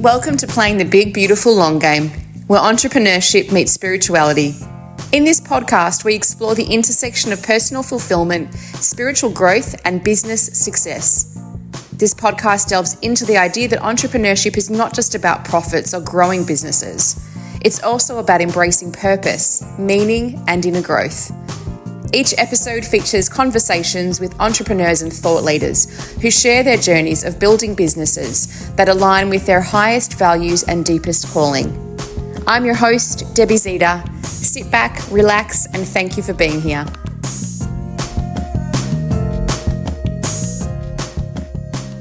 Welcome to Playing the Big, Beautiful Long Game, where entrepreneurship meets spirituality. In this podcast, we explore the intersection of personal fulfillment, spiritual growth, and business success. This podcast delves into the idea that entrepreneurship is not just about profits or growing businesses. It's also about embracing purpose, meaning, and inner growth. Each episode features conversations with entrepreneurs and thought leaders who share their journeys of building businesses that align with their highest values and deepest calling. I'm your host, Debbie Zita. Sit back, relax, and thank you for being here.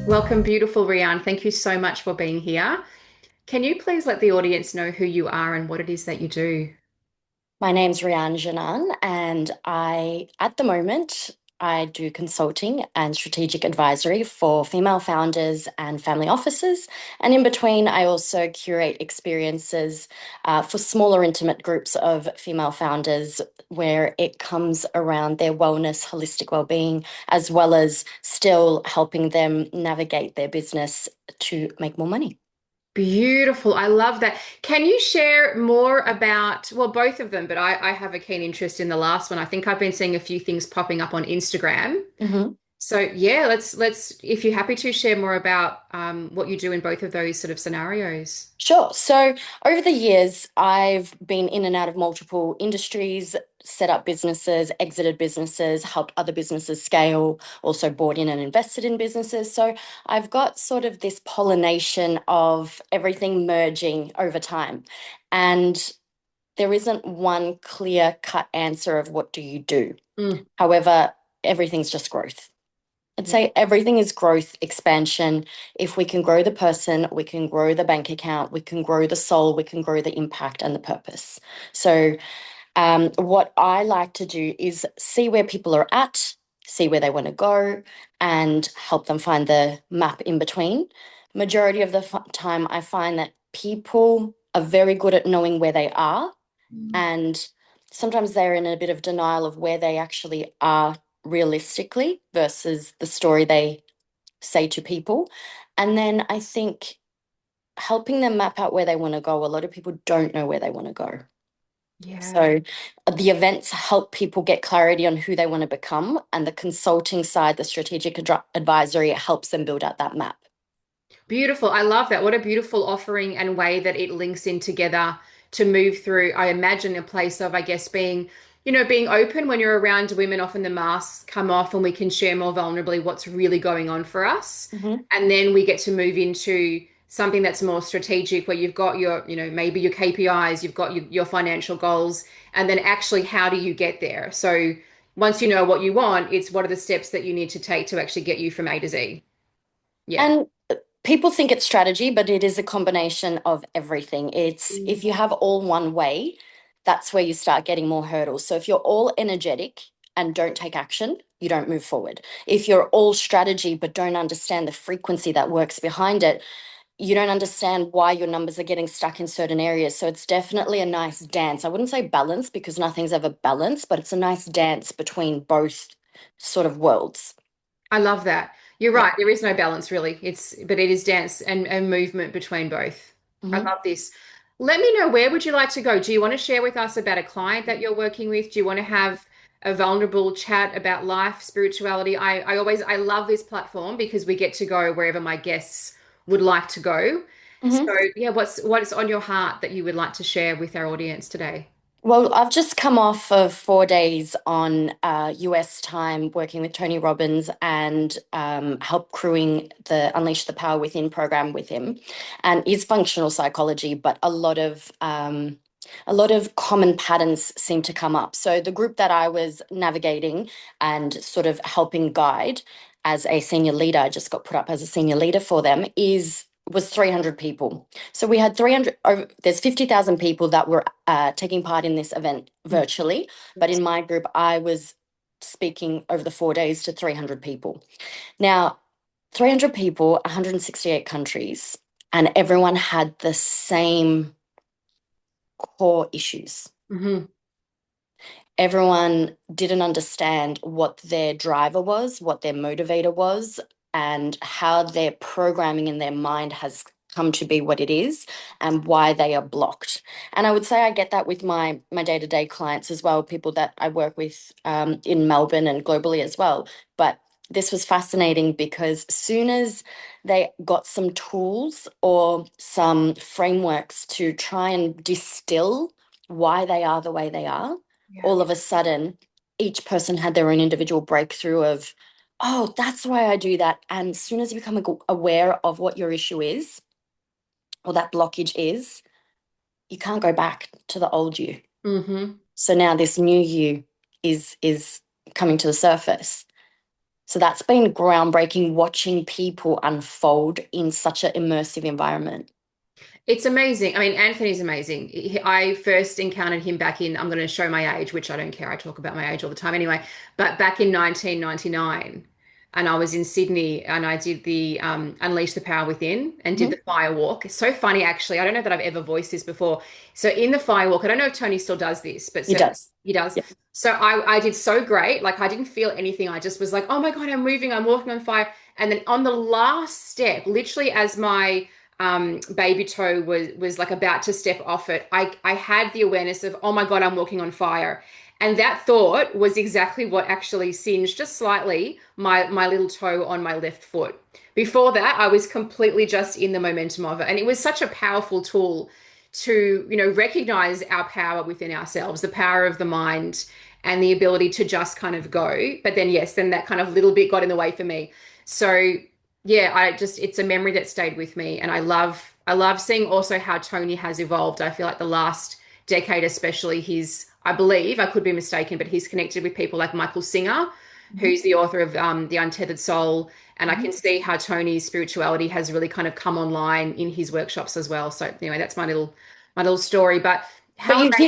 Welcome, beautiful Rian. Thank you so much for being here. Can you please let the audience know who you are and what it is that you do? My name's Rian Janan, and at the moment, I do consulting and strategic advisory for female founders and family offices. And in between, I also curate experiences for smaller, intimate groups of female founders where it comes around their wellness, holistic well-being, as well as still helping them navigate their business to make more money. Beautiful. I love that. Can you share more about, well, both of them, but I have a keen interest in the last one. I think I've been seeing a few things popping up on Instagram. Mm-hmm. So yeah, let's if you're happy to share more about what you do in both of those sort of scenarios. Sure. So over the years, I've been in and out of multiple industries, set up businesses, exited businesses, helped other businesses scale, also bought in and invested in businesses. So I've got sort of this pollination of everything merging over time. And there isn't one clear-cut answer of what do you do. However, everything's just growth. I'd say everything is growth, expansion. If we can grow the person, we can grow the bank account, we can grow the soul, we can grow the impact and the purpose. So what I like to do is see where people are at, see where they want to go, and help them find the map in between. Majority of the time, I find that people are very good at knowing where they are, and sometimes they're in a bit of denial of where they actually are realistically versus the story they say to people. And then I think helping them map out where they want to go, a lot of people don't know where they want to go. Yeah. So the events help people get clarity on who they want to become, and the consulting side, the strategic advisory, helps them build out that map. Beautiful. I love that. What a beautiful offering and way that it links in together to move through, I imagine, a place of, I guess, being open when you're around women. Often the masks come off and we can share more vulnerably what's really going on for us. Mm-hmm. And then we get to move into something that's more strategic where you've got your, maybe your KPIs, you've got your financial goals, and then actually how do you get there? So once you know what you want, it's what are the steps that you need to take to actually get you from A to Z? Yeah. And people think it's strategy, but it is a combination of everything. It's if you have all one way, that's where you start getting more hurdles. So if you're all energetic and don't take action, you don't move forward. If you're all strategy but don't understand the frequency that works behind it, you don't understand why your numbers are getting stuck in certain areas. So it's definitely a nice dance. I wouldn't say balance because nothing's ever balanced, but it's a nice dance between both sort of worlds. I love that. You're Yeah. right. There is no balance really. But it is dance and movement between both. I Mm-hmm. love this. Let me know, where would you like to go? Do you want to share with us about a client that you're working with? Do you want to have a vulnerable chat about life, spirituality? I love this platform because we get to go wherever my guests would like to go. So Mm-hmm. yeah, what's on your heart that you would like to share with our audience today? Well, I've just come off of 4 days on US time working with Tony Robbins and help crewing the Unleash the Power Within program with him, and is functional psychology, but a lot of common patterns seem to come up. So the group that I was navigating and sort of helping guide as a senior leader, I just got put up as a senior leader for them, was 300 people. So we had 300, there's 50,000 people that were taking part in this event virtually. But in my group, I was speaking over the 4 days to 300 people. Now, 300 people, 168 countries, and everyone had the same core issues. Mm-hmm. Everyone didn't understand what their driver was, what their motivator was, and how their programming in their mind has come to be what it is and why they are blocked. And I would say I get that with my day-to-day clients as well, people that I work with in Melbourne and globally as well. But this was fascinating because as soon as they got some tools or some frameworks to try and distill why they are the way they are, all of a sudden, each person had their own individual breakthrough of, oh, that's why I do that. And as soon as you become aware of what your issue is or that blockage is, you can't go back to the old you. Mm-hmm. So now this new you is coming to the surface. So that's been groundbreaking watching people unfold in such an immersive environment. It's amazing. I mean, Anthony's amazing. I first encountered him back in, I'm going to show my age, which I don't care. I talk about my age all the time anyway. But back in 1999, and I was in Sydney and I did the Unleash the Power Within and did Mhm. the fire walk. It's so funny, actually. I don't know that I've ever voiced this before. So in the fire walk, I don't know if Tony still does this, but It certainly does. he does. Yeah. So I did so great. Like I didn't feel anything. I just was like, oh my God, I'm moving. I'm walking on fire. And then on the last step, literally as my baby toe was like about to step off it, I had the awareness of, oh my God, I'm walking on fire. And that thought was exactly what actually singed just slightly my little toe on my left foot. Before that, I was completely just in the momentum of it. And it was such a powerful tool to, recognize our power within ourselves, the power of the mind and the ability to just kind of go. But then, yes, then that kind of little bit got in the way for me. So yeah, it's a memory that stayed with me. And I love seeing also how Tony has evolved. I feel like the last decade, especially, I believe, I could be mistaken, but he's connected with people like Michael Singer, Mhm. who's the author of The Untethered Soul. And I Mhm. can see how Tony's spirituality has really kind of come online in his workshops as well. So anyway, that's my little story. But But how amazing.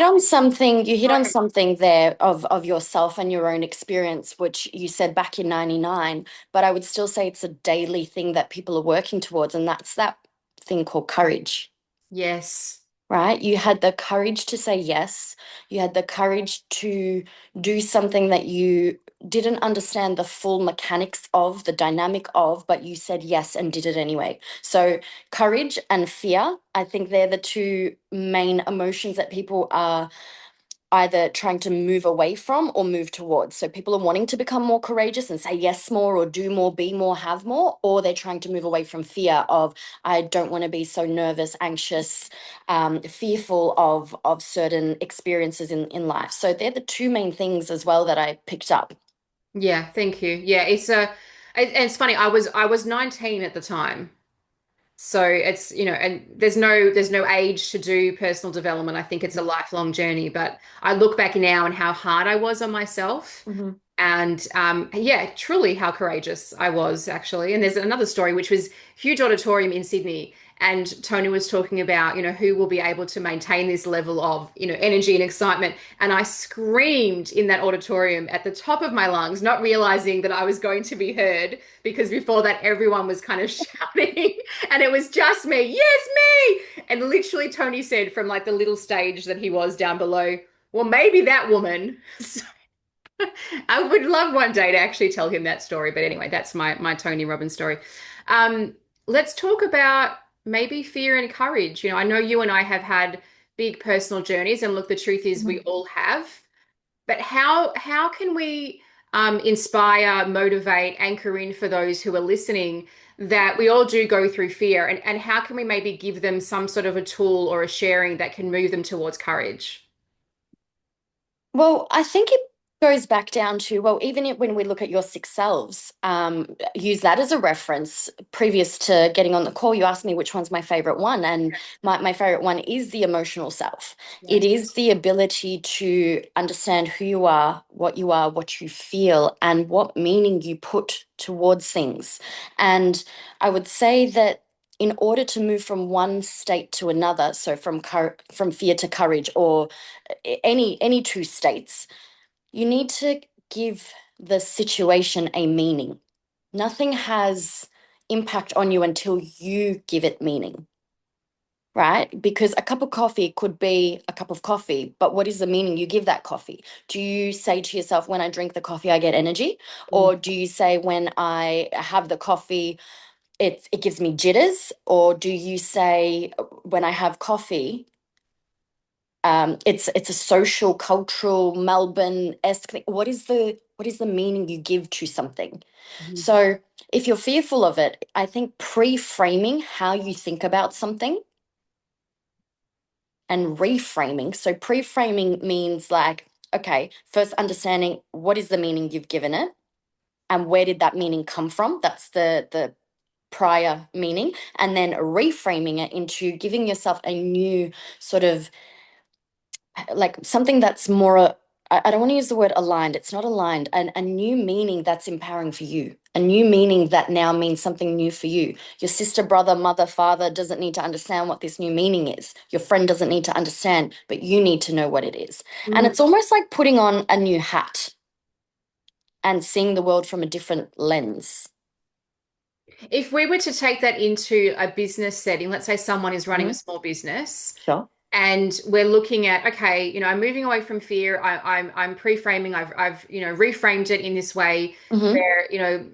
you hit on something there of yourself and your own experience, which you said back in 99, but I would still say it's a daily thing that people are working towards, and that's that thing called courage. Yes. Right? You had the courage to say yes. You had the courage to do something that you didn't understand the full mechanics of, the dynamic of, but you said yes and did it anyway. So, courage and fear, I think they're the two main emotions that people are either trying to move away from or move towards. So people are wanting to become more courageous and say yes more or do more, be more, have more, or they're trying to move away from fear of I don't want to be so nervous, anxious, fearful of certain experiences in life. So they're the two main things as well that I picked up. Yeah, thank you. Yeah, it's funny. I was 19 at the time. So it's, and there's no age to do personal development. I think it's a lifelong journey, but I look back now and how hard I was on myself Mhm. and yeah, truly how courageous I was actually. And there's another story which was huge auditorium in Sydney and Tony was talking about, who will be able to maintain this level of, energy and excitement. And I screamed in that auditorium at the top of my lungs, not realizing that I was going to be heard because before that everyone was kind of shouting and it was just me. Yes, me. And literally Tony said from like the little stage that he was down below, well, maybe that woman. I would love one day to actually tell him that story. But anyway, that's my Tony Robbins story. Um, let's talk about maybe fear and courage. I know you and I have had big personal journeys, and look, the truth is we Mhm. all have. But how can we inspire, motivate, anchor in for those who are listening that we all do go through fear, and how can we maybe give them some sort of a tool or a sharing that can move them towards courage? Well, I think it goes back down to, well, even when we look at your six selves, use that as a reference. Previous to getting on the call, you asked me which one's my favorite one, and my favorite one is the emotional self. It Yes. is the ability to understand who you are, what you feel, and what meaning you put towards things. And I would say that in order to move from one state to another, so from fear to courage, or any two states, you need to give the situation a meaning. Nothing has impact on you until you give it meaning, right? Because a cup of coffee could be a cup of coffee, but what is the meaning you give that coffee? Do you say to yourself, when I drink the coffee, I get energy? Mm. Or do you say, when I have the coffee, it gives me jitters? Or do you say when I have coffee, it's a social, cultural, Melbourne-esque thing? What is the meaning you give to something? Mhm. So if you're fearful of it, I think pre-framing how you think about something and reframing. So pre-framing means like, okay, first understanding what is the meaning you've given it and where did that meaning come from? That's the prior meaning. And then reframing it into giving yourself a new sort of like something that's more, I don't want to use the word aligned. It's not aligned. A new meaning that's empowering for you. A new meaning that now means something new for you. Your sister, brother, mother, father doesn't need to understand what this new meaning is. Your friend doesn't need to understand, but you need to know what it is. And Mm. it's almost like putting on a new hat and seeing the world from a different lens. If we were to take that into a business setting, let's say someone is running a Mhm. small business, Sure. and we're looking at, okay, I'm moving away from fear. I'm pre-framing. I've reframed it in this way Hmm. where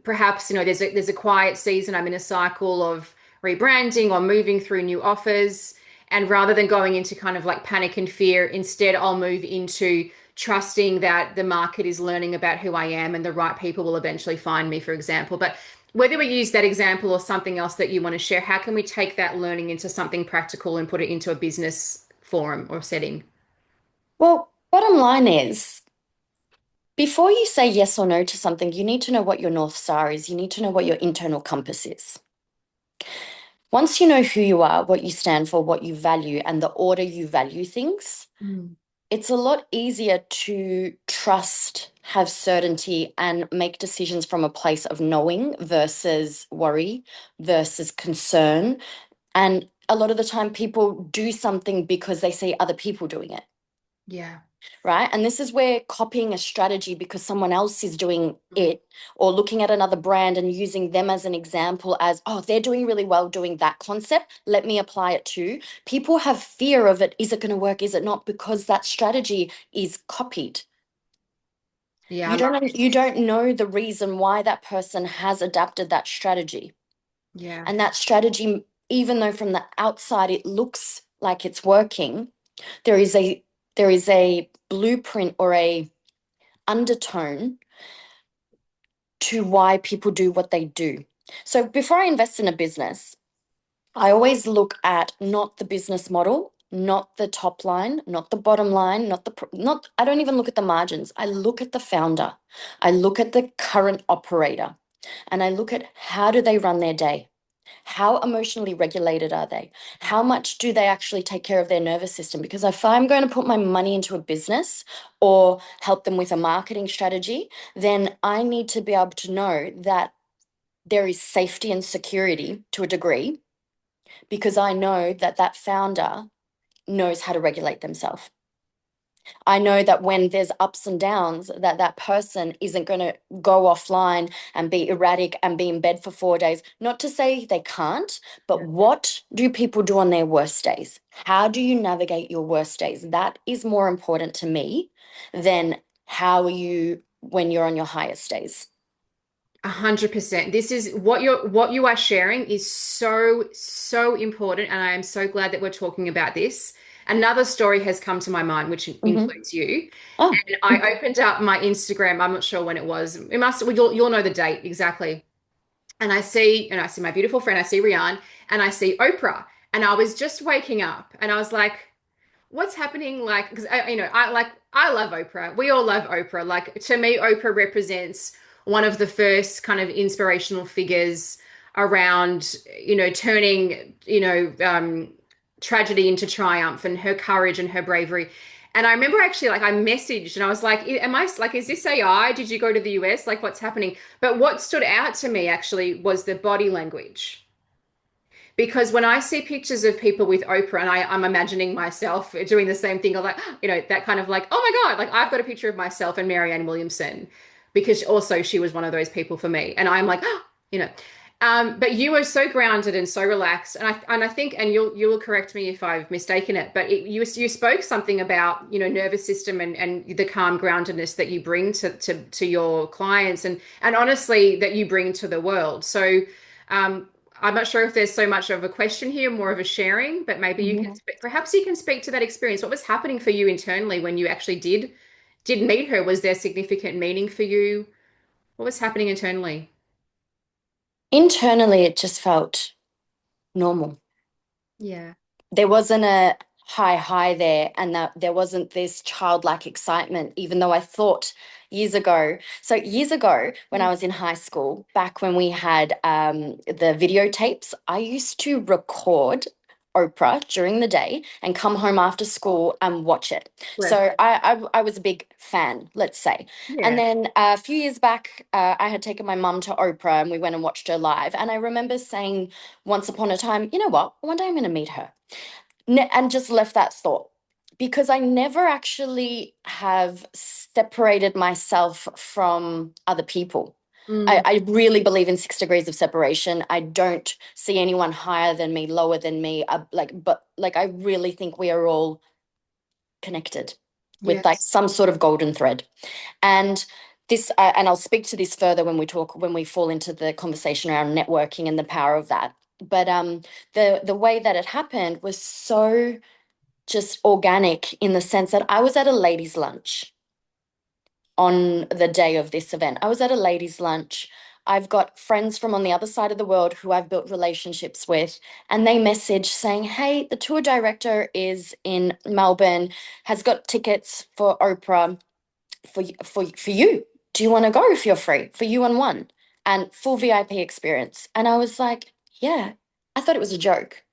perhaps there's a quiet season. I'm in a cycle of rebranding or moving through new offers, and rather than going into kind of like panic and fear, instead I'll move into trusting that the market is learning about who I am and the right people will eventually find me, for example. But whether we use that example or something else that you want to share, how can we take that learning into something practical and put it into a business forum or setting? Well, bottom line is, before you say yes or no to something, you need to know what your North Star is. You need to know what your internal compass is. Once you know who you are, what you stand for, what you value, and the order you value things, Mm. it's a lot easier to trust, have certainty, and make decisions from a place of knowing versus worry versus concern. And a lot of the time, people do something because they see other people doing it. Yeah. Right? And this is where copying a strategy because someone else is doing Mm. it, or looking at another brand and using them as an example as, oh, they're doing really well doing that concept. Let me apply it too. People have fear of it. Is it going to work? Is it not? Because that strategy is copied. Yeah. You don't know the reason why that person has adapted that strategy. Yeah. And that strategy, even though from the outside it looks like it's working, there is a blueprint or a undertone to why people do what they do. So before I invest in a business, I always look at not the business model, not the top line, not the bottom line, not I don't even look at the margins. I look at the founder. I look at the current operator and I look at how do they run their day? How emotionally regulated are they? How much do they actually take care of their nervous system? Because if I'm going to put my money into a business or help them with a marketing strategy, then I need to be able to know that there is safety and security to a degree because I know that that founder knows how to regulate themselves. I know that when there's ups and downs, that that person isn't going to go offline and be erratic and be in bed for 4 days. Not to say they can't, but Yeah. what do people do on their worst days? How do you navigate your worst days? That is more important to me than how are you when you're on your highest days. 100%. This is what you are sharing is so, so important. And I am so glad that we're talking about this. Another story has come to my mind, which Hmm. includes you. Oh, And I opened up my Instagram. I'm not sure when it was. Well, you'll know the date exactly. And I see my beautiful friend, I see Rian, and I see Oprah. And I was just waking up and I was like, what's happening? Like, because I love Oprah. We all love Oprah. Like, to me, Oprah represents one of the first kind of inspirational figures around, turning, tragedy into triumph, and her courage and her bravery. And I remember actually, like, I messaged and I was like, am I like, is this AI? Did you go to the US? Like, what's happening? But what stood out to me actually was the body language. Because when I see pictures of people with Oprah, and I'm imagining myself doing the same thing, I'm like, that kind of like, oh my God, like I've got a picture of myself and Marianne Williamson, because also she was one of those people for me. And I'm like, you know, but you were so grounded and so relaxed, and I think, and you will correct me if I've mistaken it, but you spoke something about nervous system and the calm groundedness that you bring to your clients, and honestly that you bring to the world. So I'm not sure if there's so much of a question here, more of a sharing, but maybe you can, Mhm. perhaps you can speak to that experience. What was happening for you internally when you actually did meet her? Was there significant meaning for you? What was happening internally? Internally, it just felt normal. Yeah. There wasn't a high there, and that there wasn't this childlike excitement, even though I thought years ago. So years ago, when I was in high school, back when we had the videotapes, I used to record Oprah during the day and come home after school and watch it. Well, So I was a big fan, let's say. And yeah. then a few years back, I had taken my mum to Oprah and we went and watched her live. And I remember saying once upon a time, you know what, one day I'm going to meet her. And just left that thought because I never actually have separated myself from other people. I, Mm, I really believe in 6 degrees of separation. I don't see anyone higher than me, lower than me. But I really think we are all connected with like yes. some sort of golden thread. And this, and I'll speak to this further when we fall into the conversation around networking and the power of that. But the way that it happened was so just organic in the sense that I was at a ladies' lunch on the day of this event. I was at a ladies' lunch. I've got friends from on the other side of the world who I've built relationships with, and they message saying, "Hey, the tour director is in Melbourne, has got tickets for Oprah for you. Do you want to go if you're free for you and one and full VIP experience?" And I was like, "Yeah." I thought it was a joke.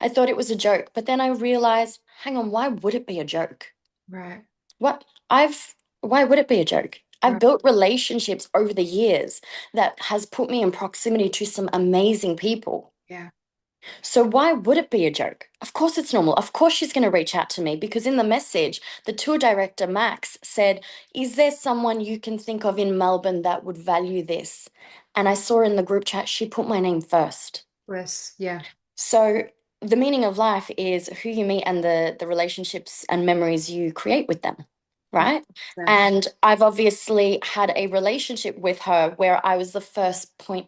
I thought it was a joke, but then I realized, hang on, why would it be a joke? Right. What I've Why would it be a joke? I've Right. built relationships over the years that has put me in proximity to some amazing people. Yeah. So why would it be a joke? Of course it's normal. Of course she's going to reach out to me because in the message, the tour director, Max, said, "Is there someone you can think of in Melbourne that would value this?" And I saw in the group chat, she put my name first. Bless. Yeah. So the meaning of life is who you meet and the relationships and memories you create with them, right? 100%. And I've obviously had a relationship with her where I was the first point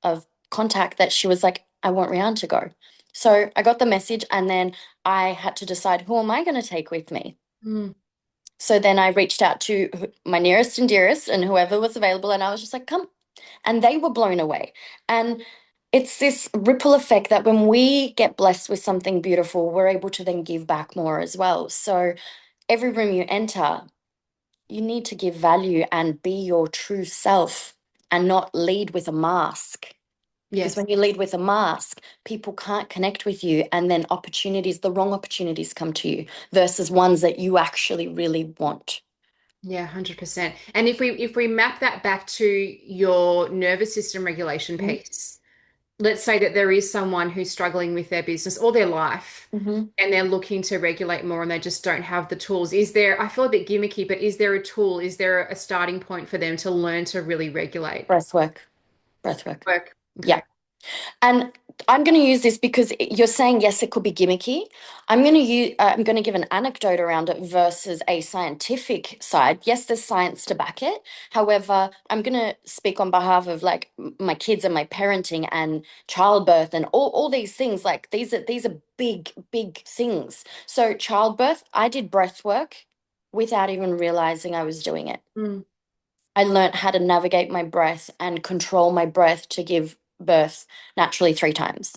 of contact that she was like, "I want Rian to go." So I got the message and then I had to decide who am I going to take with me. Mm, So then I reached out to my nearest and dearest and whoever was available and I was just like, "Come." And they were blown away. And it's this ripple effect that when we get blessed with something beautiful, we're able to then give back more as well. So every room you enter, you need to give value and be your true self and not lead with a mask. Because yes. when you lead with a mask, people can't connect with you. And then the wrong opportunities come to you versus ones that you actually really want. Yeah, 100%. And if we map that back to your nervous system regulation piece, let's say that there is someone who's struggling with their business all their life Mm-hmm. and they're looking to regulate more and they just don't have the tools. Is there, I feel a bit gimmicky, but is there a tool? Is there a starting point for them to learn to really regulate? Breath work, breath work. Work. Yeah. Okay. And I'm going to use this because you're saying, yes, it could be gimmicky. I'm going to give an anecdote around it versus a scientific side. Yes, there's science to back it. However, I'm going to speak on behalf of like my kids and my parenting and childbirth and all these things. Like these are big, big things. So childbirth, I did breath work without even realizing I was doing it. Mm, I learned how to navigate my breath and control my breath to give birth naturally 3 times.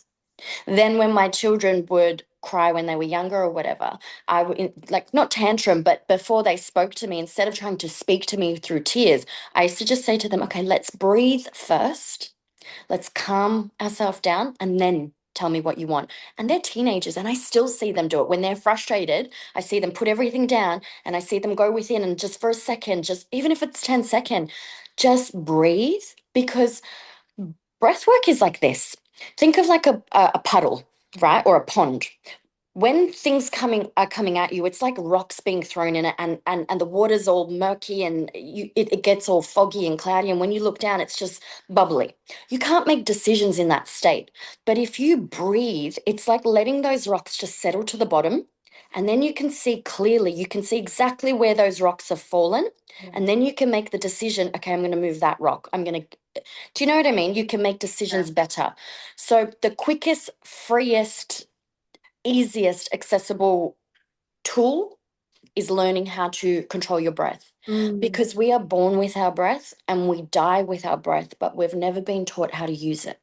Then, when my children would cry when they were younger or whatever, I would like not tantrum, but before they spoke to me, instead of trying to speak to me through tears, I used to just say to them, "Okay, let's breathe first. Let's calm ourselves down and then tell me what you want." And they're teenagers, and I still see them do it. When they're frustrated, I see them put everything down and I see them go within and just for a second, just even if it's 10 seconds, just breathe because breath work is like this. Think of like a puddle, right? Or a pond. When things are coming at you, it's like rocks being thrown in it and the water's all murky and it gets all foggy and cloudy. And when you look down, it's just bubbly. You can't make decisions in that state. But if you breathe, it's like letting those rocks just settle to the bottom. And then you can see clearly, you can see exactly where those rocks have fallen. yeah. And then you can make the decision, okay, I'm going to move that rock. I'm going to Do you know what I mean? You can make decisions better. So the quickest, freest, easiest, accessible tool is learning how to control your breath. Because we are born with our breath and we die with our breath, but we've never been taught how to use it.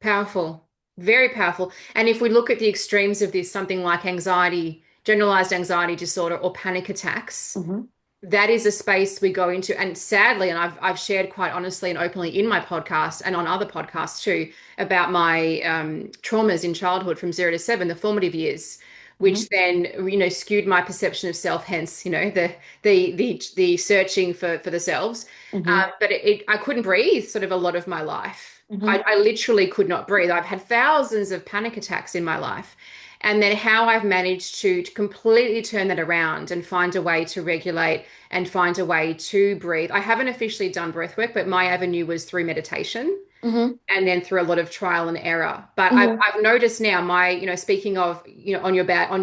Powerful, very powerful. And if we look at the extremes of this, something like anxiety, generalized anxiety disorder, or panic attacks, Mm-hmm. that is a space we go into. And sadly, and I've shared quite honestly and openly in my podcast and on other podcasts too about my traumas in childhood from 0 to 7, the formative years, Mm-hmm. which then skewed my perception of self. Hence, the searching for the selves. Mm-hmm. But I couldn't breathe sort of a lot of my life. Mm-hmm. I literally could not breathe. I've had thousands of panic attacks in my life. And then how I've managed to completely turn that around and find a way to regulate and find a way to breathe. I haven't officially done breath work, but my avenue was through meditation Mm-hmm. and then through a lot of trial and error. But Mm-hmm. I've noticed now speaking of, on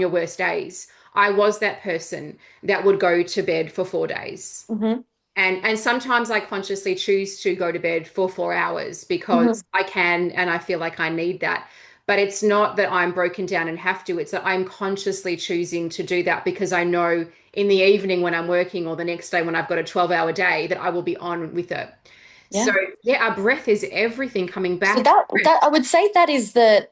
your worst days, I was that person that would go to bed for 4 days. Mm-hmm. And sometimes I consciously choose to go to bed for 4 hours Mm-hmm. because I can and I feel like I need that. But it's not that I'm broken down and have to. It's that I'm consciously choosing to do that because I know in the evening when I'm working or the next day when I've got a 12-hour day that I will be on with it. So Yeah. yeah, our breath is everything coming So back to that I would say that is the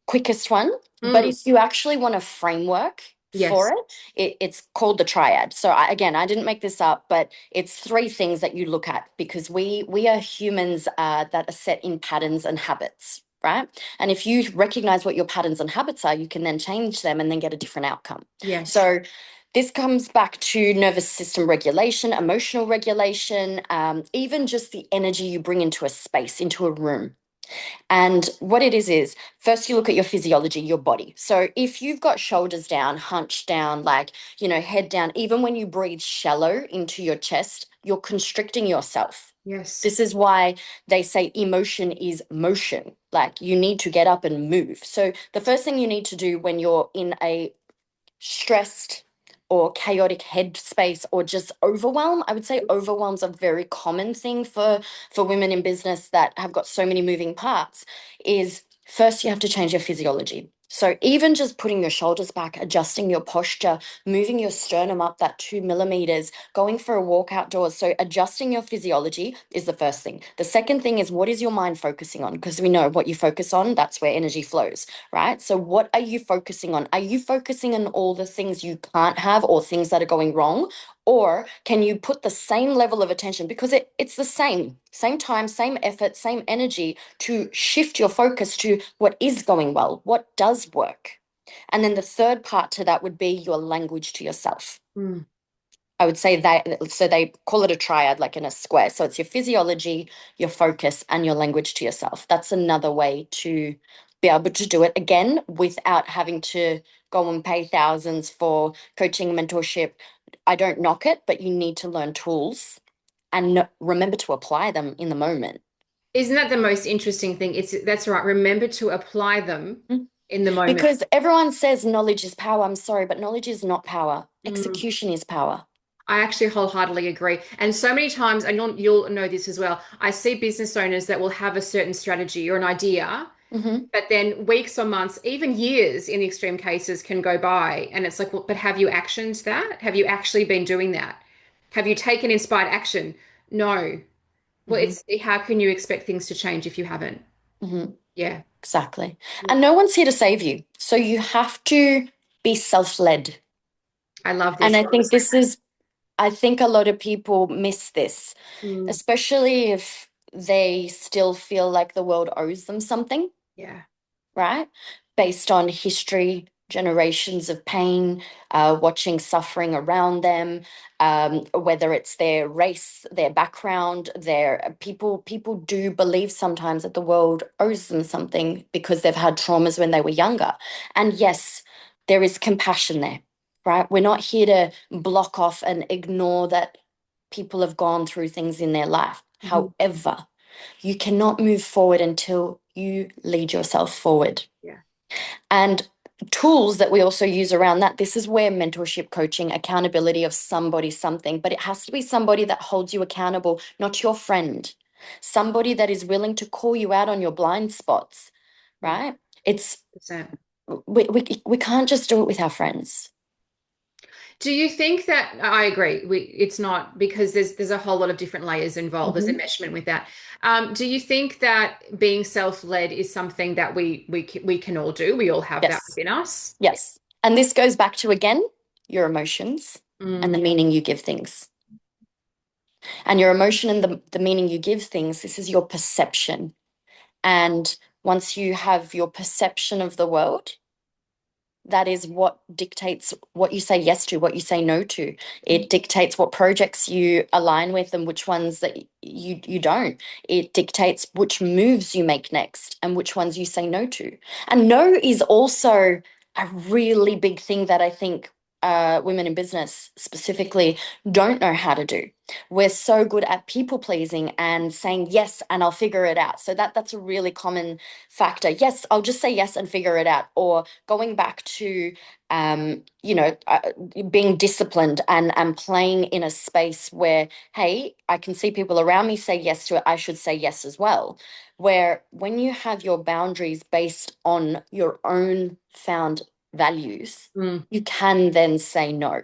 quickest one. But breath. if you actually want a framework for Yes. it's called the triad. So again, I didn't make this up, but it's three things that you look at because we are humans that are set in patterns and habits, right? And if you recognize what your patterns and habits are, you can then change them and then get a different outcome. Yes. So this comes back to nervous system regulation, emotional regulation, even just the energy you bring into a space, into a room. And what it is first you look at your physiology, your body. So if you've got shoulders down, hunched down, like, head down, even when you breathe shallow into your chest, you're constricting yourself. Yes. This is why they say emotion is motion. Like you need to get up and move. So the first thing you need to do when you're in a stressed or chaotic headspace or just overwhelm. I would say overwhelm's a very common thing for women in business that have got so many moving parts. Is first you have to change your physiology. So even just putting your shoulders back, adjusting your posture, moving your sternum up that 2 millimeters, going for a walk outdoors. So adjusting your physiology is the first thing. The second thing is what is your mind focusing on? Because we know what you focus on, that's where energy flows, right? So what are you focusing on? Are you focusing on all the things you can't have or things that are going wrong? Or can you put the same level of attention because it's the same time, same effort, same energy to shift your focus to what is going well, what does work. And then the third part to that would be your language to yourself. Mm. I would say that, so they call it a triad, like in a square. So it's your physiology, your focus, and your language to yourself. That's another way to be able to do it again without having to go and pay thousands for coaching, mentorship. I don't knock it, but you need to learn tools and remember to apply them in the moment. Isn't that the most interesting thing? That's right. Remember to apply them in the moment. Because everyone says knowledge is power. I'm sorry, but knowledge is not power. Mm. Execution is power. I actually wholeheartedly agree. And so many times, and you'll know this as well, I see business owners that will have a certain strategy or an idea, Mm-hmm. but then weeks or months, even years in the extreme cases can go by. And it's like, well, but have you actioned that? Have you actually been doing that? Have you taken inspired action? No. Well, Mm-hmm. it's how can you expect things to change if you haven't? Mm-hmm. Yeah. Exactly. Yeah. And no one's here to save you. So you have to be self-led. I love And this. I think a lot of people miss this, Mm, especially if they still feel like the world owes them something, yeah. right? Based on history, generations of pain, watching suffering around them, whether it's their race, their background, their people do believe sometimes that the world owes them something because they've had traumas when they were younger. And yes, there is compassion there, right? We're not here to block off and ignore that people have gone through things in their life. Mhm. However, you cannot move forward until you lead yourself forward. Yeah. And tools that we also use around that, this is where mentorship, coaching, accountability of somebody, something, but it has to be somebody that holds you accountable, not your friend, somebody that is willing to call you out on your blind spots, right? It's 100%. we can't just do it with our friends. Do you think that I agree? It's not because there's a whole lot of different layers involved. There's Mhm. enmeshment with that. Do you think that being self-led is something that we can all do? We all have that Yes. within us. Yes. And this goes back to, again, your emotions and the Mm, meaning you give things. And your emotion and the meaning you give things, this is your perception. And once you have your perception of the world, that is what dictates what you say yes to, what you say no to. It dictates what projects you align with and which ones that you don't. It dictates which moves you make next and which ones you say no to. And no is also a really big thing that I think women in business specifically don't know how to do. We're so good at people pleasing and saying yes and I'll figure it out. So that's a really common factor. Yes, I'll just say yes and figure it out. Or going back to being disciplined and playing in a space where, hey, I can see people around me say yes to it, I should say yes as well. Where when you have your boundaries based on your own found values, mm. you can then say no.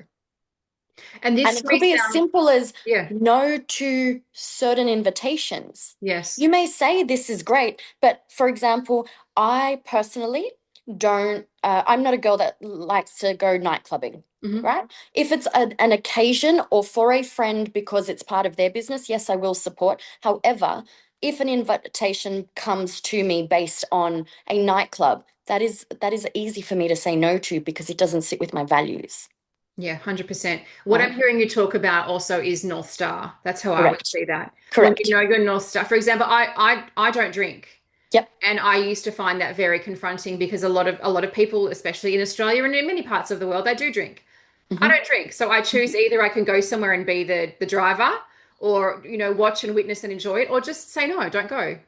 And And this it may could be as sound, simple as yeah, no to certain invitations. yes. You may say this is great, but for example, I personally don't, I'm not a girl that likes to go night clubbing, Hmm. right? If it's an occasion or for a friend because it's part of their business, yes, I will support. However, if an invitation comes to me based on a nightclub, that is easy for me to say no to because it doesn't sit with my values, Yeah, 100%. What I'm right? hearing you talk about also is North Star. That's how I would Correct. see that. When you Correct. know your North Star, for example, I don't drink. Yep. And I used to find that very confronting because a lot of people, especially in Australia and in many parts of the world, they do drink. I Hmm. don't drink. So I choose either I can go somewhere and be the driver or, watch and witness and enjoy it, or just say no, don't go.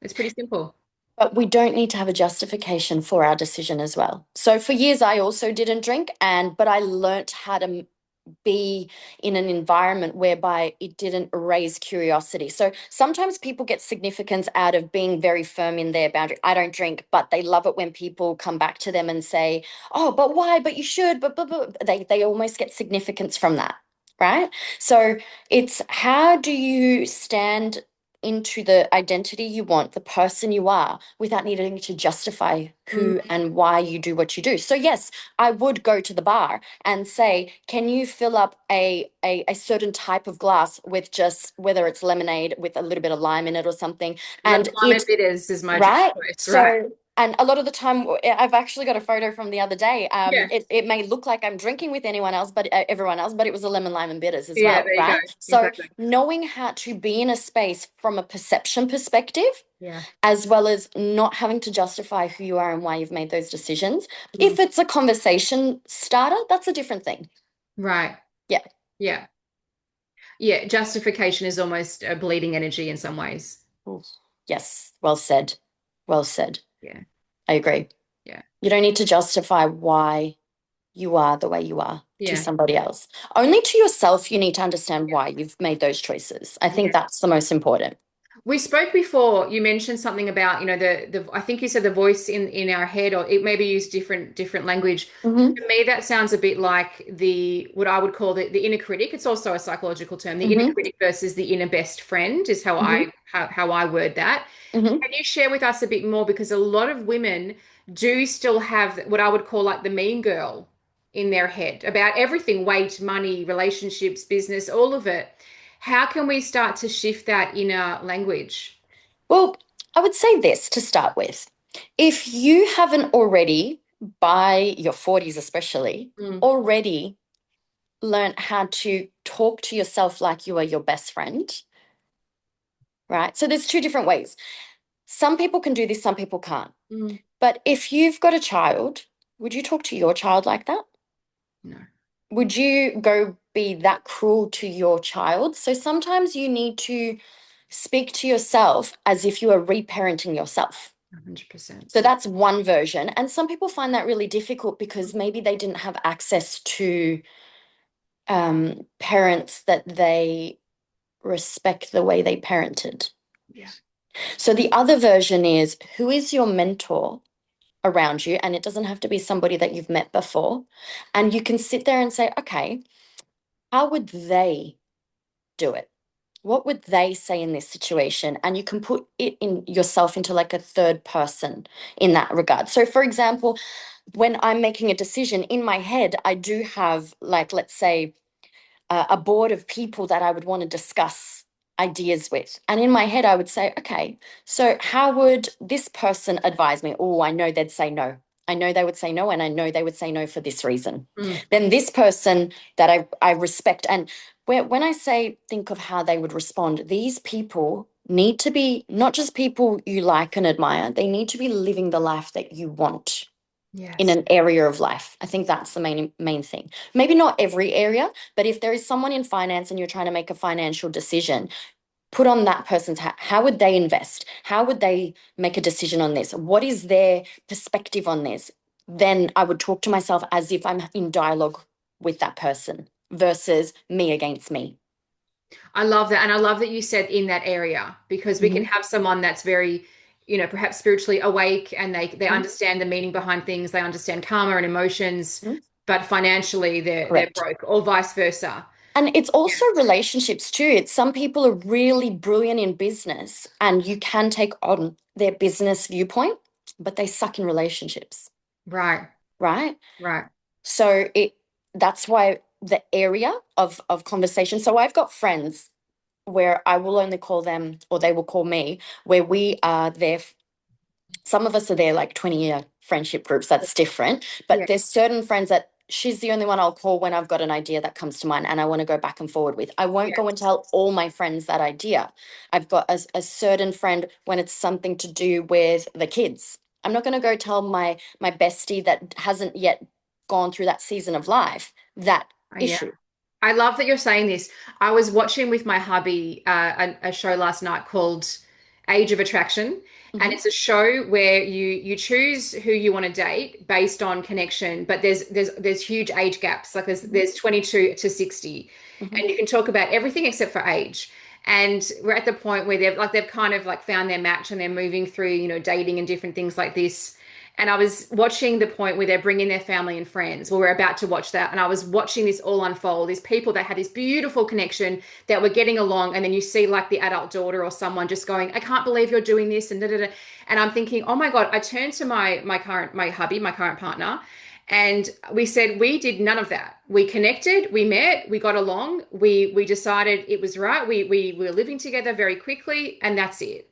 It's pretty simple. But we don't need to have a justification for our decision as well. So for years, I also didn't drink, but I learnt how to be in an environment whereby it didn't raise curiosity. So sometimes people get significance out of being very firm in their boundary. I don't drink, but they love it when people come back to them and say, "Oh, but why? But you should." But they almost get significance from that, right? So it's how do you stand into the identity you want, the person you are, without needing to justify who Mm, and why you do what you do. So yes, I would go to the bar and say, can you fill up a certain type of glass with just whether it's lemonade with a little bit of lime in it or something, and lemon bitters is my drink right? choice, right? So, and a lot of the time, I've actually got a photo from the other day. Yeah. It may look like I'm drinking with anyone else, but everyone else, but it was a lemon, lime, and bitters as Yeah, well, there you go. right? So, Exactly. knowing how to be in a space from a perception perspective, Yeah. as well as not having to justify who you are and why you've made those decisions. Mm, If it's a conversation starter, that's a different thing. right. Yeah. Yeah. Yeah. Justification is almost a bleeding energy in some ways. Oof. Yes. Well said. Well said. Yeah. I agree. Yeah. You don't need to justify why you are the way you are to Yeah. somebody else. Only to yourself, you need to understand why you've made those choices. I think Yeah. that's the most important. We spoke before. You mentioned something about, the I think you said the voice in our head, or it maybe used different language. Mm-hmm. To me, that sounds a bit like the what I would call the inner critic. It's also a psychological term. The inner Mm-hmm. critic versus the inner best friend is how Mm-hmm. I word that. Mm-hmm. Can you share with us a bit more? Because a lot of women do still have what I would call like the mean girl in their head about everything, weight, money, relationships, business, all of it. How can we start to shift that inner language? Well, I would say this to start with. If you haven't already, by your 40s especially, Mm, already learned how to talk to yourself like you are your best friend, right? So there's two different ways. Some people can do this, some people can't. mm, But if you've got a child, would you talk to your child like that? no, Would you go be that cruel to your child? So sometimes you need to speak to yourself as if you are reparenting yourself. 100%. So that's one version. And some people find that really difficult because maybe they didn't have access to parents that they respect the way they parented. Yeah. So the other version is, who is your mentor around you? And it doesn't have to be somebody that you've met before. And you can sit there and say, okay, how would they do it? What would they say in this situation? And you can put it in yourself into like a third person in that regard. So for example, when I'm making a decision in my head, I do have, like, let's say, a board of people that I would want to discuss ideas with. And in my head, I would say, okay, so how would this person advise me? Oh, I know they'd say no. I know they would say no, and I know they would say no for this reason. Mm. Then this person that I respect, and when I say think of how they would respond, these people need to be not just people you like and admire, they need to be living the life that you want in Yes. an area of life. I think that's the main thing. Maybe not every area, but if there is someone in finance and you're trying to make a financial decision, put on that person's hat. How would they invest? How would they make a decision on this? What is their perspective on this? Then I would talk to myself as if I'm in dialogue with that person versus me against me. I love that. And I love that you said in that area, because we can Mm-hmm. have someone that's very, perhaps spiritually awake, and they Mm-hmm. understand the meaning behind things, they understand karma and emotions, Mm-hmm. but financially they're Correct. broke, or vice versa. And it's Yeah. also relationships too. It's some people are really brilliant in business and you can take on their business viewpoint, but they suck in relationships, Right. right? Right. So that's why the area of conversation. So I've got friends where I will only call them or they will call me, where we are there. Some of us are there like 20-year friendship groups. That's different. But Yeah. there's certain friends that she's the only one I'll call when I've got an idea that comes to mind and I want to go back and forward with. I won't Yeah. go and tell all my friends that idea. I've got a certain friend when it's something to do with the kids. I'm not going to go tell my bestie that hasn't yet gone through that season of life that Yeah. issue. I love that you're saying this. I was watching with my hubby a show last night called Age of Attraction, and Hmm. it's a show where you choose who you want to date based on connection, but there's huge age gaps. Like Hmm. there's 22 to 60, Hmm. and you can talk about everything except for age. And we're at the point where they've kind of like found their match, and they're moving through, dating and different things like this. And I was watching the point where they're bringing their family and friends. Well, we're about to watch that. And I was watching this all unfold. These people that had this beautiful connection, that were getting along. And then you see like the adult daughter or someone just going, I can't believe you're doing this. And da, da, da. And I'm thinking, oh my God, I turned to my hubby, my current partner. And we said, we did none of that. We connected, we met, we got along, we decided it was right. We were living together very quickly, and that's it.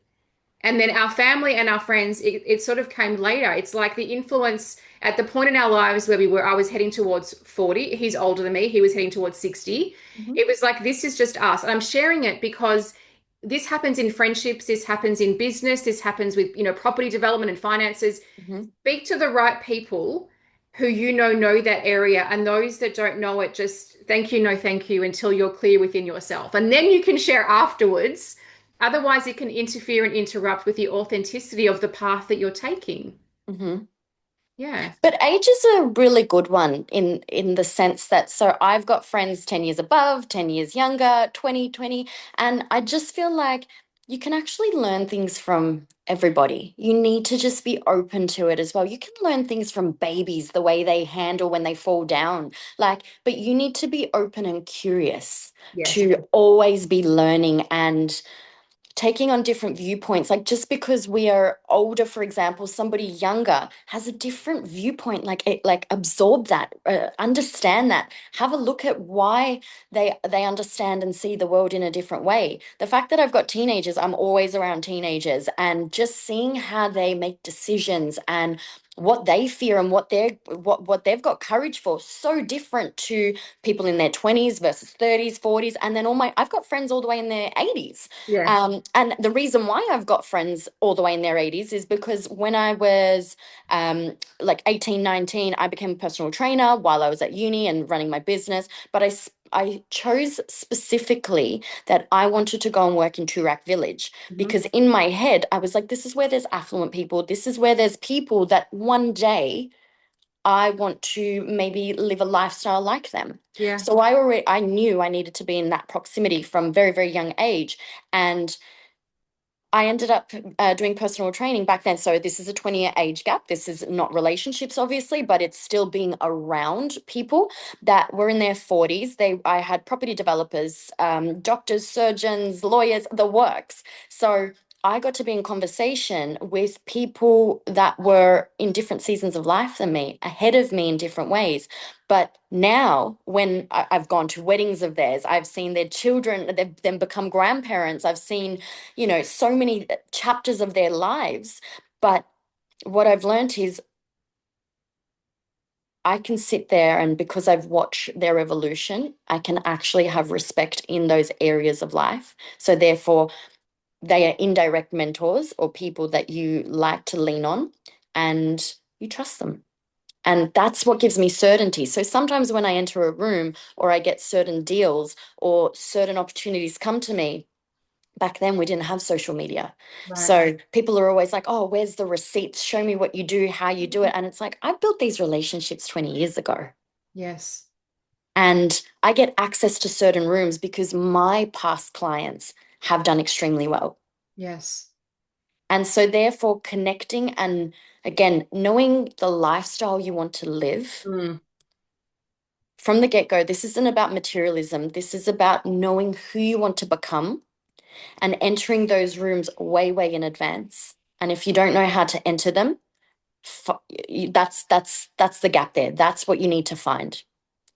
And then our family and our friends, it sort of came later. It's like the influence at the point in our lives where I was heading towards 40. He's older than me. He was heading towards 60. Hmm. It was like, this is just us. And I'm sharing it because this happens in friendships. This happens in business. This happens with, property development and finances. Hmm. Speak to the right people who know that area, and those that don't know it, just thank you, no thank you, until you're clear within yourself. And then you can share afterwards. Otherwise, it can interfere and interrupt with the authenticity of the path that you're taking. Hmm. Yeah. But age is a really good one in the sense that so I've got friends 10 years above, 10 years younger, 20, and I just feel like you can actually learn things from everybody. You need to just be open to it as well. You can learn things from babies, the way they handle when they fall down. Like, but you need to be open and curious Yes. to always be learning and taking on different viewpoints. Like just because we are older, for example, somebody younger has a different viewpoint. Like like absorb that, understand that, have a look at why they understand and see the world in a different way. The fact that I've got teenagers, I'm always around teenagers, and just seeing how they make decisions and what they fear and what they've got courage for, so different to people in their 20s versus 30s, 40s, and then I've got friends all the way in their 80s. Yeah. And the reason why I've got friends all the way in their 80s is because when I was like 18, 19, I became a personal trainer while I was at uni and running my business. But I chose specifically that I wanted to go and work in Turak Village Mhm. because in my head, I was like, this is where there's affluent people. This is where there's people that one day I want to maybe live a lifestyle like them. Yeah. So I knew I needed to be in that proximity from very, very young age. And I ended up doing personal training back then. So this is a 20-year age gap. This is not relationships, obviously, but it's still being around people that were in their 40s. I had property developers, doctors, surgeons, lawyers, the works. So I got to be in conversation with people that were in different seasons of life than me, ahead of me in different ways. But now, when I've gone to weddings of theirs, I've seen their children, they've then become grandparents. I've seen, so many chapters of their lives. But what I've learned is I can sit there, and because I've watched their evolution, I can actually have respect in those areas of life. So therefore, they are indirect mentors or people that you like to lean on and you trust them. And that's what gives me certainty. So sometimes when I enter a room or I get certain deals or certain opportunities come to me, back then we didn't have social media. Right. So people are always like, oh, where's the receipts? Show me what you do, how you do it. And it's like, I built these relationships 20 years ago. Yes. And I get access to certain rooms because my past clients have done extremely well. Yes. And so, therefore, connecting and again, knowing the lifestyle you want to live Mm. from the get go, this isn't about materialism. This is about knowing who you want to become and entering those rooms way, way in advance. And if you don't know how to enter them, that's the gap there. That's what you need to find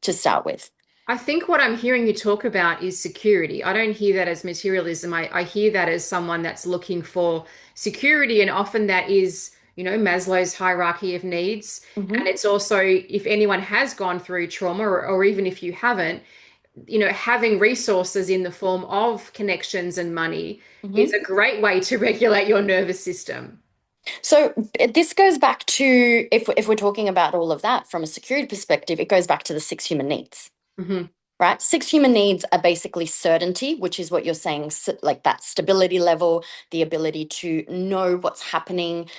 to start with. I think what I'm hearing you talk about is security. I don't hear that as materialism. I hear that as someone that's looking for security, and often that is, Maslow's hierarchy of needs. And Hmm. it's also, if anyone has gone through trauma, or even if you haven't, having resources in the form of connections and money is Hmm. a great way to regulate your nervous system. So this goes back to, if we're talking about all of that from a security perspective, it goes back to the six human needs. Hmm. Right? Six human needs are basically certainty, which is what you're saying, like that stability level, the ability to know what's happening,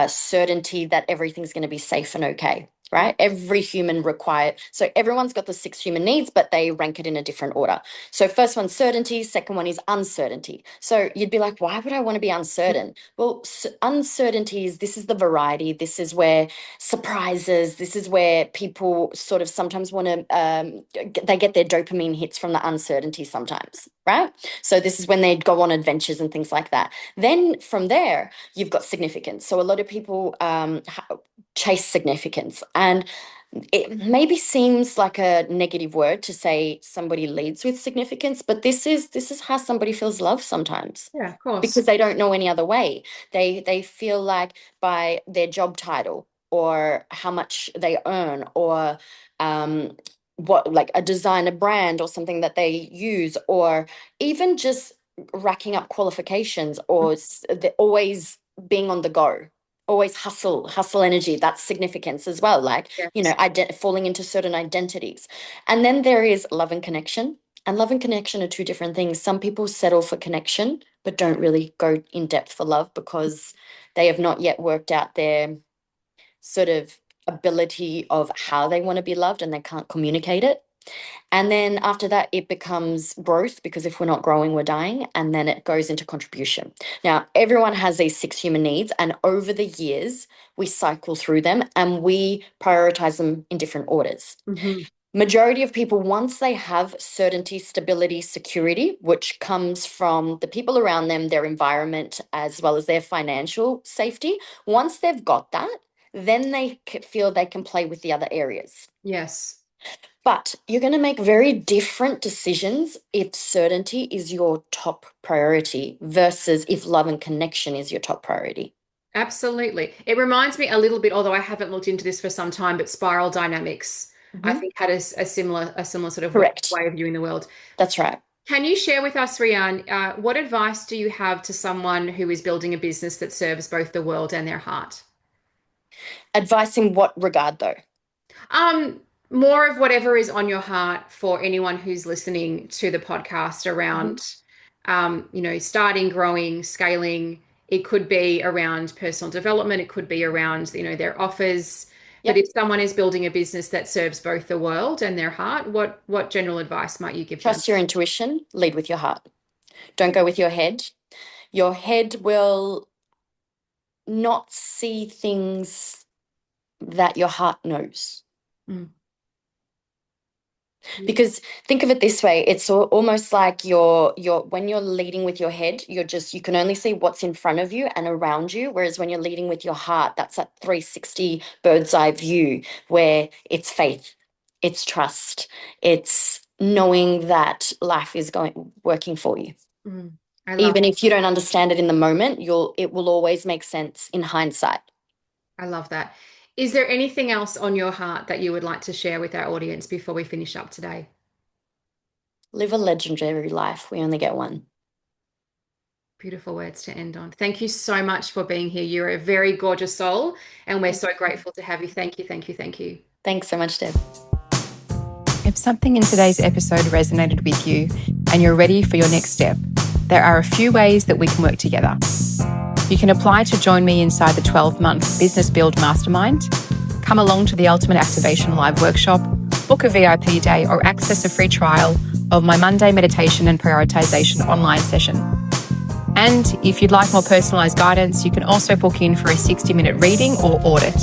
certainty that everything's going to be safe and okay. Yeah. Right? Every human required. So everyone's got the six human needs, but they rank it in a different order. So first one's certainty, second one is uncertainty. So you'd be like, why would I want to be uncertain? Well, uncertainties, this is the variety. This is where surprises. This is where people sort of sometimes want to, they get their dopamine hits from the uncertainty sometimes, right? So this is when they go on adventures and things like that. Then from there, you've got significance. So a lot of people chase significance. And it maybe seems like a negative word to say somebody leads with significance, but this is how somebody feels love sometimes Yeah, of course. because they don't know any other way. They feel like by their job title or how much they earn or um, what like a designer brand or something that they use or even just racking up qualifications or they're always being on the go. Always hustle energy. That's significance as well. Like, Yes. falling into certain identities. And then there is love and connection. And love and connection are two different things. Some people settle for connection, but don't really go in depth for love because they have not yet worked out their sort of ability of how they want to be loved and they can't communicate it. And then after that, it becomes growth because if we're not growing, we're dying. And then it goes into contribution. Now, everyone has these six human needs. And over the years, we cycle through them and we prioritize them in different orders. Hmm. Majority of people, once they have certainty, stability, security, which comes from the people around them, their environment, as well as their financial safety, once they've got that, then they feel they can play with the other areas. Yes. But you're going to make very different decisions if certainty is your top priority versus if love and connection is your top priority. Absolutely. It reminds me a little bit, although I haven't looked into this for some time, but spiral dynamics, I Mhm. think, had a similar sort of Correct. way of viewing the world. That's right. Can you share with us, Rian, what advice do you have to someone who is building a business that serves both the world and their heart? Advice in what regard, though? Um, More of whatever is on your heart for anyone who's listening to the podcast Mhm. around, starting, growing, scaling. It could be around personal development. It could be around, their offers. But Yep. if someone is building a business that serves both the world and their heart, what general advice might you give them? Trust your intuition, lead with your heart. Don't go with your head. Your head will not see things that your heart knows. Because think of it this way, it's almost like you're when you're leading with your head, you can only see what's in front of you and around you, whereas when you're leading with your heart, that's that 360 bird's eye view where it's faith, it's trust, it's knowing that life is working for you. Even if you don't understand it in the moment, it will always make sense in hindsight. I love that. Is there anything else on your heart that you would like to share with our audience before we finish up today? Live a legendary life. We only get one. Beautiful words to end on. Thank you so much for being here. You're a very gorgeous soul, and we're so grateful to have you. Thank you, thank you, thank you. Thanks so much, Deb. If something in today's episode resonated with you and you're ready for your next step, there are a few ways that we can work together. You can apply to join me inside the 12-month Business Build Mastermind, come along to the Ultimate Activation Live Workshop, book a VIP day, or access a free trial of my Monday Meditation and Prioritization online session. And if you'd like more personalised guidance, you can also book in for a 60-minute reading or audit.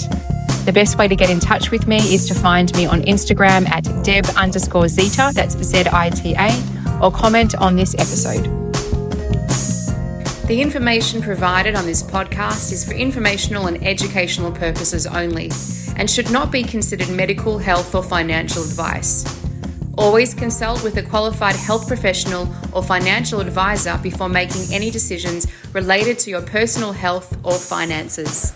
The best way to get in touch with me is to find me on Instagram at Deb_Zita, that's Zita, or comment on this episode. The information provided on this podcast is for informational and educational purposes only and should not be considered medical, health, or financial advice. Always consult with a qualified health professional or financial advisor before making any decisions related to your personal health or finances.